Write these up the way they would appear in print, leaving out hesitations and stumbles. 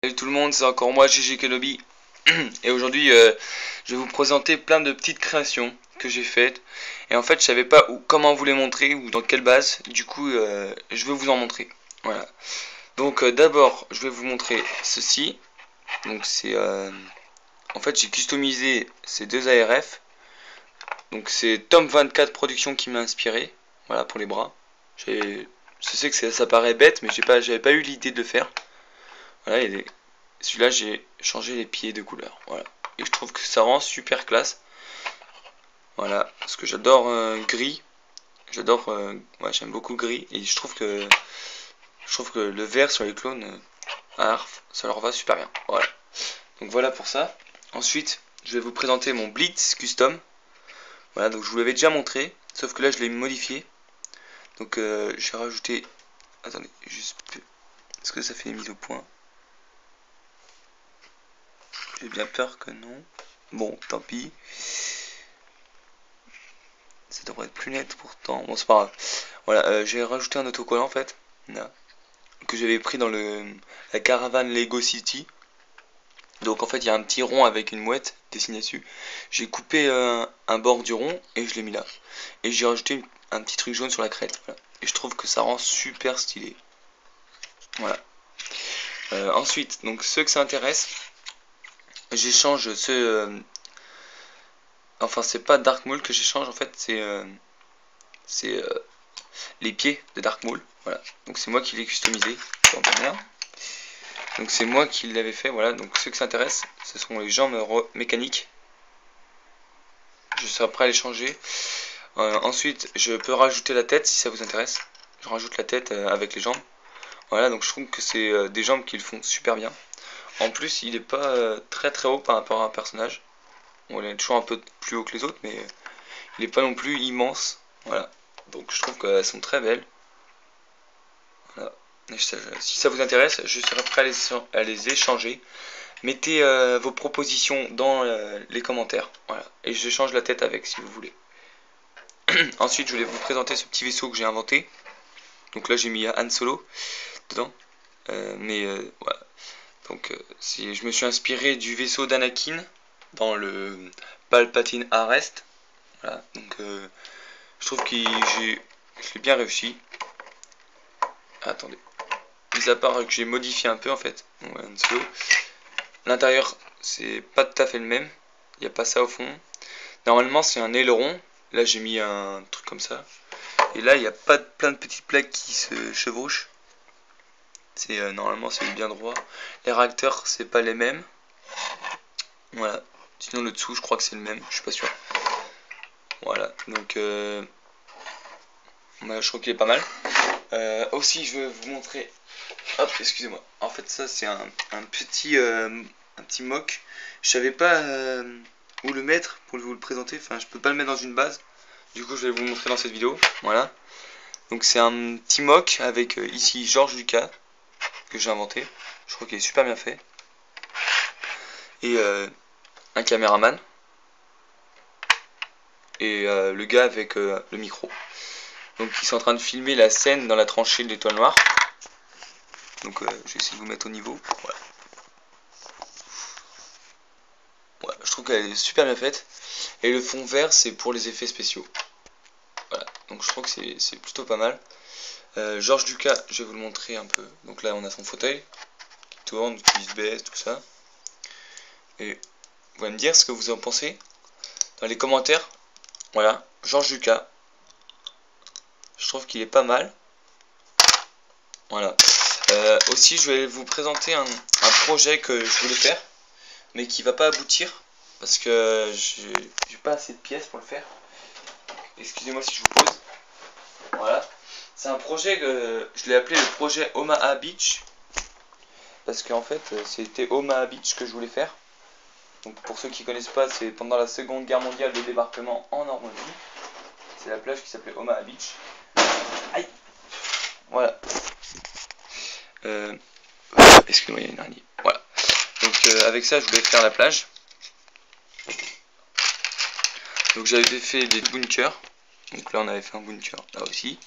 Salut tout le monde, c'est encore moi GG Kenobi. Et aujourd'hui je vais vous présenter plein de petites créations que j'ai faites. Et en fait je savais pas comment vous les montrer ou dans quelle base. Du coup je vais vous en montrer. Voilà. Donc d'abord je vais vous montrer ceci. Donc c'est en fait j'ai customisé ces deux ARF. Donc c'est Tom24 Productions qui m'a inspiré. Voilà pour les bras. Je sais que ça paraît bête mais j'avais pas eu l'idée de le faire. Voilà, celui-là j'ai changé les pieds de couleur. Voilà. Et je trouve que ça rend super classe. Voilà, parce que j'adore gris. J'adore, ouais, j'aime beaucoup gris. Et je trouve que le vert sur les clones, ça leur va super bien. Voilà. Donc voilà pour ça. Ensuite, je vais vous présenter mon Blitz Custom. Voilà, donc je vous l'avais déjà montré, sauf que là je l'ai modifié. Donc j'ai rajouté. Attendez, juste. Est-ce que ça fait une mise au point? J'ai bien peur que non. Bon, tant pis. Ça devrait être plus net pourtant. Bon, c'est pas grave. Voilà, j'ai rajouté un autocollant en fait. Là, que j'avais pris dans la caravane Lego City. Donc en fait, il y a un petit rond avec une mouette dessinée dessus. J'ai coupé un bord du rond et je l'ai mis là. Et j'ai rajouté un petit truc jaune sur la crête. Voilà. Et je trouve que ça rend super stylé. Voilà. Ensuite, donc ceux que ça intéresse, j'échange enfin, c'est pas Dark Maul que j'échange en fait, c'est les pieds de Dark Maul. Voilà. Donc c'est moi qui l'ai customisé. Donc c'est moi qui l'avais fait. Voilà. Donc ceux que ça intéresse, ce sont les jambes mécaniques. Je serai prêt à les changer. Ensuite, je peux rajouter la tête si ça vous intéresse. Je rajoute la tête avec les jambes. Voilà. Donc je trouve que c'est des jambes qui le font super bien. En plus, il est pas très très haut par rapport à un personnage. Bon, il est toujours un peu plus haut que les autres, mais il est pas non plus immense. Voilà. Donc je trouve qu'elles sont très belles. Voilà. Si ça vous intéresse, je serai prêt à les échanger. Mettez vos propositions dans les commentaires. Voilà. Et je change la tête avec si vous voulez. Ensuite, je voulais vous présenter ce petit vaisseau que j'ai inventé. Donc là, j'ai mis Han Solo dedans. Voilà. Donc, je me suis inspiré du vaisseau d'Anakin dans le Palpatine Arrest. Voilà. Donc, je trouve que je l'ai bien réussi. Attendez. Mis à part que j'ai modifié un peu en fait. L'intérieur c'est pas tout à fait le même. Il n'y a pas ça au fond. Normalement c'est un aileron. Là j'ai mis un truc comme ça. Et là il n'y a pas plein de petites plaques qui se chevauchent. Normalement c'est bien droit. Les réacteurs c'est pas les mêmes. Voilà. Sinon le dessous je crois que c'est le même. Je suis pas sûr. Voilà. Donc je trouve qu'il est pas mal. Aussi je vais vous montrer. Hop, excusez-moi. En fait, ça c'est un petit mock. Je savais pas où le mettre pour vous le présenter. Enfin, je peux pas le mettre dans une base. Du coup, je vais vous le montrer dans cette vidéo. Voilà. Donc, c'est un petit mock avec ici George Lucas que j'ai inventé. Je crois qu'il est super bien fait. Et un caméraman. Et le gars avec le micro. Donc, ils sont en train de filmer la scène dans la tranchée de l'Étoile Noire. Donc, je vais essayer de vous mettre au niveau. Voilà. Ouais, je trouve qu'elle est super bien faite. Et le fond vert, c'est pour les effets spéciaux. Voilà, donc je trouve que c'est plutôt pas mal. George Lucas, je vais vous le montrer un peu. Donc là, on a son fauteuil qui tourne, qui se baisse, tout ça. Et vous allez me dire ce que vous en pensez dans les commentaires. Voilà, George Lucas. Je trouve qu'il est pas mal. Voilà. Aussi, je vais vous présenter un projet que je voulais faire, mais qui va pas aboutir parce que j'ai pas assez de pièces pour le faire. Excusez-moi si je vous pose. Voilà. C'est un projet que je l'ai appelé le projet Omaha Beach. Parce qu'en fait, c'était Omaha Beach que je voulais faire. Donc pour ceux qui connaissent pas, c'est pendant la Seconde Guerre mondiale le débarquement en Normandie. C'est la plage qui s'appelait Omaha Beach. Aïe. Voilà. Excusez-moi, il y a une araignée. Voilà. Donc avec ça, je voulais faire la plage. Donc j'avais fait des bunkers. Donc là, on avait fait un bunker là aussi.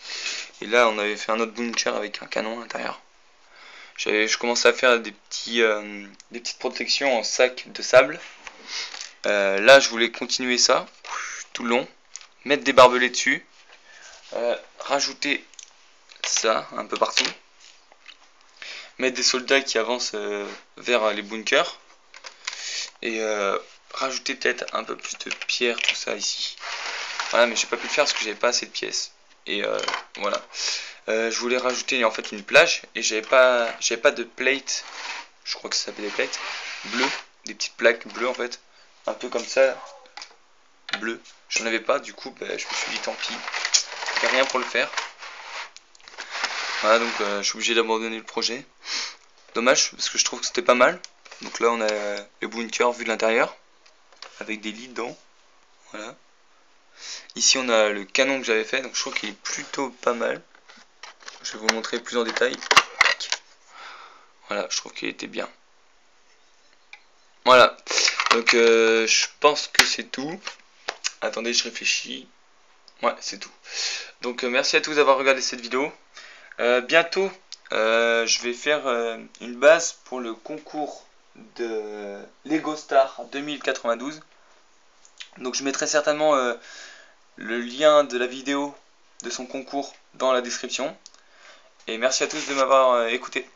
Et là, on avait fait un autre bunker avec un canon à l'intérieur. je commençais à faire des petites protections en sac de sable. Là je voulais continuer ça tout le long, mettre des barbelés dessus, rajouter ça un peu partout, mettre des soldats qui avancent vers les bunkers, et rajouter peut-être un peu plus de pierre, tout ça ici. Voilà, mais j'ai pas pu le faire parce que j'avais pas assez de pièces. Et voilà. Je voulais rajouter en fait une plage et j'avais pas de plate. Je crois que ça s'appelle des plates bleues, des petites plaques bleues en fait, un peu comme ça, bleu. J'en avais pas, du coup, je me suis dit tant pis, il n'y a rien pour le faire. Voilà, donc je suis obligé d'abandonner le projet. Dommage parce que je trouve que c'était pas mal. Donc là on a le bunker vu de l'intérieur avec des lits dedans. Voilà. Ici on a le canon que j'avais fait, donc je trouve qu'il est plutôt pas mal. Je vais vous montrer plus en détail. Voilà, je trouve qu'il était bien. Voilà, donc je pense que c'est tout. Attendez, je réfléchis. Ouais, c'est tout. Donc merci à tous d'avoir regardé cette vidéo. Bientôt, je vais faire une base pour le concours de Lego Star 2092. Donc je mettrai certainement le lien de la vidéo de son concours dans la description. Et merci à tous de m'avoir écouté.